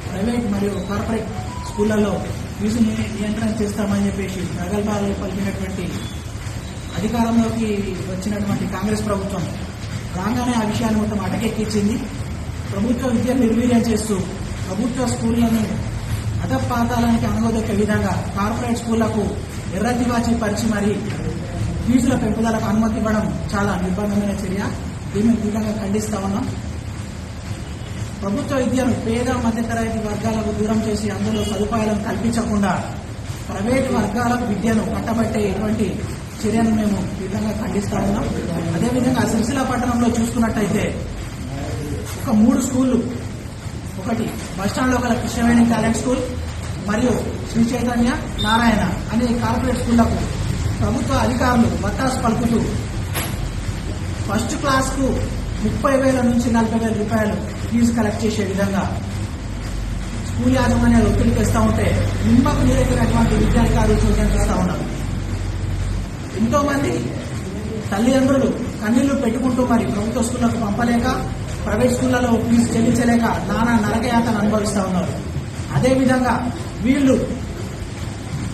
Private మరియు corporate స్కూళ్లలో fee నియంత్రణ చేస్తామని చెప్పేసి ప్రగల్భాలు పలికినటువంటి అధికారంలోకి వచ్చినటువంటి కాంగ్రెస్ ప్రభుత్వం రాగానే ఆ విషయాన్ని మొత్తం అటకెక్కించింది. ప్రభుత్వ విద్యను నిర్వీర్యం చేస్తూ ప్రభుత్వ స్కూళ్లను అధపాతాలానికి అనుగదొక్కే విధంగా కార్పొరేట్ స్కూళ్లకు ఎర్రతివాచి పరిచి మరీ ఫీజుల పెంపుదలకు అనుమతి ఇవ్వడం చాలా నిర్బంధమైన చర్య. దీన్ని తీవ్రంగా ఖండిస్తా ఉన్నాం. ప్రభుత్వ విద్యను పేద మధ్యతరగతి వర్గాలకు దూరం చేసి అందులో సదుపాయాలను కల్పించకుండా ప్రైవేటు వర్గాలకు విద్యను కట్టబట్టే ఎటువంటి చర్యను మేము తీవ్రంగా ఖండిస్తా ఉన్నాం. అదేవిధంగా సిరిసిల్ల పట్టణంలో చూసుకున్నట్టయితే ఒక 3 స్కూళ్లు, ఒకటి బస్టాండ్లో గల కృష్ణవేణి టాలెంట్ స్కూల్ మరియు శ్రీ చైతన్య నారాయణ అనే కార్పొరేట్ స్కూళ్లకు ప్రభుత్వ అధికారులు వత్తాసు పలుకుతూ ఫస్ట్ క్లాస్ కు 30,000 నుంచి 40,000 రూపాయలు ఫీజు కలెక్ట్ చేసే విధంగా స్కూల్ యాజమాన్యాలు ఒత్తిడి తెస్తా ఉంటే నిమ్మకు నీరెక్కినటువంటి విద్యాధికారులు చూస్తూ ఉన్నారు. ఎంతో మంది తల్లిదండ్రులు కన్నీళ్లు పెట్టుకుంటూ మరి ప్రభుత్వ స్కూళ్లకు పంపలేక ప్రైవేట్ స్కూళ్లలో ఫీజు చెల్లించలేక నానా నరకయాతన అనుభవిస్తా ఉన్నారు. అదేవిధంగా వీళ్ళు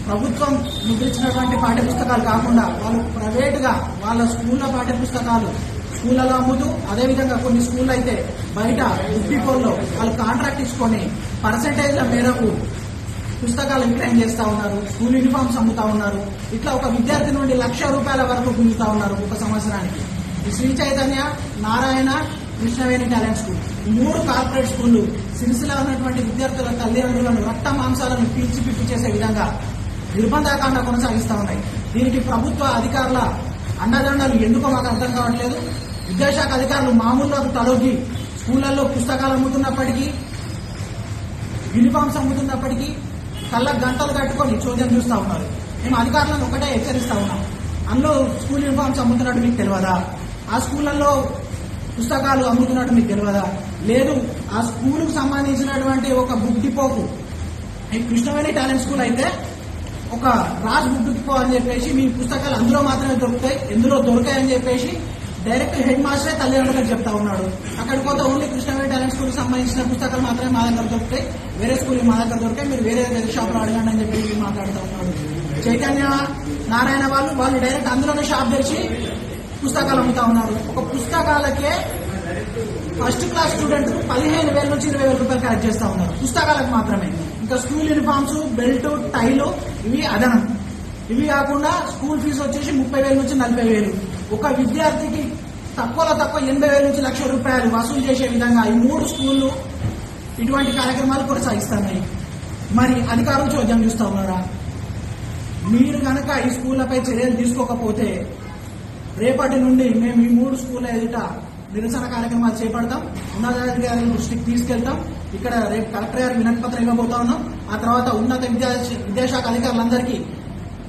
ప్రభుత్వం ముద్రించినటువంటి పాఠ్యపుస్తకాలు కాకుండా వాళ్ళు ప్రైవేటుగా వాళ్ళ స్కూళ్ల పాఠ్యపుస్తకాలు స్కూళ్లలో అమ్ముతూ, అదేవిధంగా కొన్ని స్కూళ్ళు అయితే బయట బుక్ డిపోల్లో వాళ్ళు కాంట్రాక్ట్ ఇచ్చుకొని పర్సంటేజ్ల మేరకు పుస్తకాలు విక్రయం చేస్తా ఉన్నారు. స్కూల్ యూనిఫామ్స్ అమ్ముతా ఉన్నారు. ఇట్లా ఒక విద్యార్థి నుండి ₹1,00,000 వరకు గుంజుతా ఉన్నారు ఒక సంవత్సరానికి. ఈ Sri Chaitanya Narayana Krishnaveni talent school 3 corporate స్కూళ్లు సిరిసిల్ల ఉన్నటువంటి విద్యార్థుల తల్లిదండ్రులను రక్త మాంసాలను పీల్చి పిప్పి చేసే విధంగా నిర్బంధకాండ కొనసాగిస్తా ఉన్నాయి. దీనికి ప్రభుత్వ అధికారుల అండదండలు ఎందుకో మాకు అర్థం కావట్లేదు. విద్యాశాఖ అధికారులు మామూలుగా తలొగ్గి స్కూళ్లలో పుస్తకాలు అమ్ముతున్నప్పటికీ, యూనిఫామ్స్ అమ్ముతున్నప్పటికీ కళ్ళకు గంటలు కట్టుకొని చోద్యం చూస్తా ఉన్నారు. మేము అధికారులను ఒకటే హెచ్చరిస్తా ఉన్నాం. అందులో స్కూల్ యూనిఫామ్స్ అమ్ముతున్నట్టు మీకు తెలియదా? ఆ స్కూళ్లలో పుస్తకాలు అమ్ముతున్నట్టు మీకు తెలియదా? లేదు, ఆ స్కూలుకు సంబంధించినటువంటి ఒక బుక్ డిపోకు, ఈ కృష్ణవేణి టాలెంట్ స్కూల్ అయితే ఒక రాజ్ బుక్ డిపో అని చెప్పేసి మీ పుస్తకాలు అందులో మాత్రమే దొరుకుతాయి, ఎందులో దొరికాయని చెప్పేసి డైరెక్ట్ హెడ్ మాస్టరే తల్లిదండ్రులకు చెప్తా ఉన్నాడు. అక్కడికి పోతే ఓన్లీ కృష్ణవేణి టాలెంట్ స్కూల్ సంబంధించిన పుస్తకాలు మాత్రమే మా దగ్గర దొరుకుతాయి, వేరే స్కూల్ మా దగ్గర దొరికాయి, మీరు వేరే షాప్ లో అడగండి అని చెప్పి మాట్లాడుతూ ఉన్నాడు. చైతన్య నారాయణ వాళ్ళు డైరెక్ట్ అందులోనే షాప్ తెరిచి పుస్తకాలు అమ్ముతా ఉన్నారు. ఒక పుస్తకాలకే ఫస్ట్ క్లాస్ స్టూడెంట్ 15,000 నుంచి 20,000 రూపాయలు కలెక్ట్ చేస్తా ఉన్నారు పుస్తకాలకు మాత్రమే. ఇంకా స్కూల్ యూనిఫామ్స్, బెల్ట్, టైలు ఇవి అదనం. ఇవి కాకుండా స్కూల్ ఫీజు వచ్చేసి 30,000 నుంచి 40,000. ఒక విద్యార్థికి తక్కువలో తక్కువ 80,000 నుంచి ₹1,00,000 వసూలు చేసే విధంగా ఈ 3 స్కూళ్లు ఇటువంటి కార్యక్రమాలు కొనసాగిస్తున్నాయి. మరి అధికారులు చోద్యం చూస్తా ఉన్నారా? మీరు కనుక ఈ స్కూళ్లపై చర్యలు తీసుకోకపోతే రేపటి నుండి మేము ఈ 3 స్కూళ్ల ఎదుట నిరసన కార్యక్రమాలు చేపడతాం. ఉన్నతాధికారుల దృష్టికి తీసుకెళ్తాం. ఇక్కడ రేపు కలెక్టర్ గారికి వినతిపత్రం ఇవ్వబోతా ఉన్నాం. ఆ తర్వాత ఉన్నత విద్యాశాఖ అధికారులందరికీ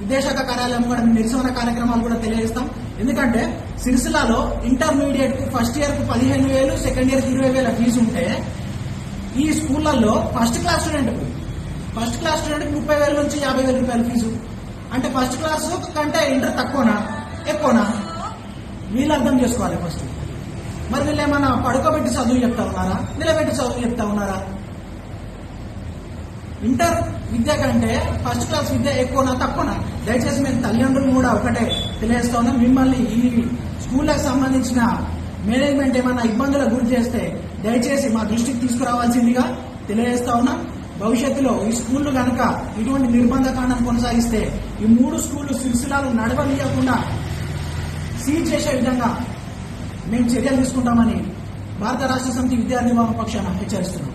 విద్యాశాఖ కార్యాలయం కూడా నిరసన కార్యక్రమాలు కూడా తెలియజేస్తాం. ఎందుకంటే సిరిసిల్లలో ఇంటర్మీడియట్ కు ఫస్ట్ ఇయర్ కు 15,000, సెకండ్ ఇయర్ కు 20,000 ఫీజు ఉంటే ఈ స్కూళ్లలో ఫస్ట్ క్లాస్ స్టూడెంట్ కు 30,000 నుంచి 50,000 రూపాయల ఫీజు. అంటే ఫస్ట్ క్లాస్ కంటే ఇంటర్ తక్కువనా ఎక్కువనా? వీళ్ళు అర్థం చేసుకోవాలి ఫస్ట్. మరి వీళ్ళు ఏమన్నా పడుకోబెట్టి చదువు చెప్తా ఉన్నారా, నిలబెట్టి చదువు చెప్తా ఉన్నారా? ఇంటర్ విద్య కంటే ఫస్ట్ క్లాస్ విద్య ఎక్కువనా తక్కువనా? దయచేసి మేము తల్లిదండ్రులు కూడా ఒకటే తెలియజేస్తా ఉన్నాం. మిమ్మల్ని ఈ స్కూళ్ళకి సంబంధించిన మేనేజ్మెంట్ ఏమన్నా ఇబ్బందులకు గురి చేస్తే దయచేసి మా దృష్టికి తీసుకురావాల్సిందిగా తెలియజేస్తా ఉన్నాం. భవిష్యత్తులో ఈ స్కూళ్లు కనుక ఇటువంటి నిర్బంధకాండం కొనసాగిస్తే ఈ 3 స్కూళ్లు సిరిసిల్లలో నడవనీయకుండా సీజ్ చేసే విధంగా మేము చర్యలు తీసుకుంటామని భారత రాష్ట్ర సమితి విద్యార్థి పక్షాన హెచ్చరిస్తున్నాం.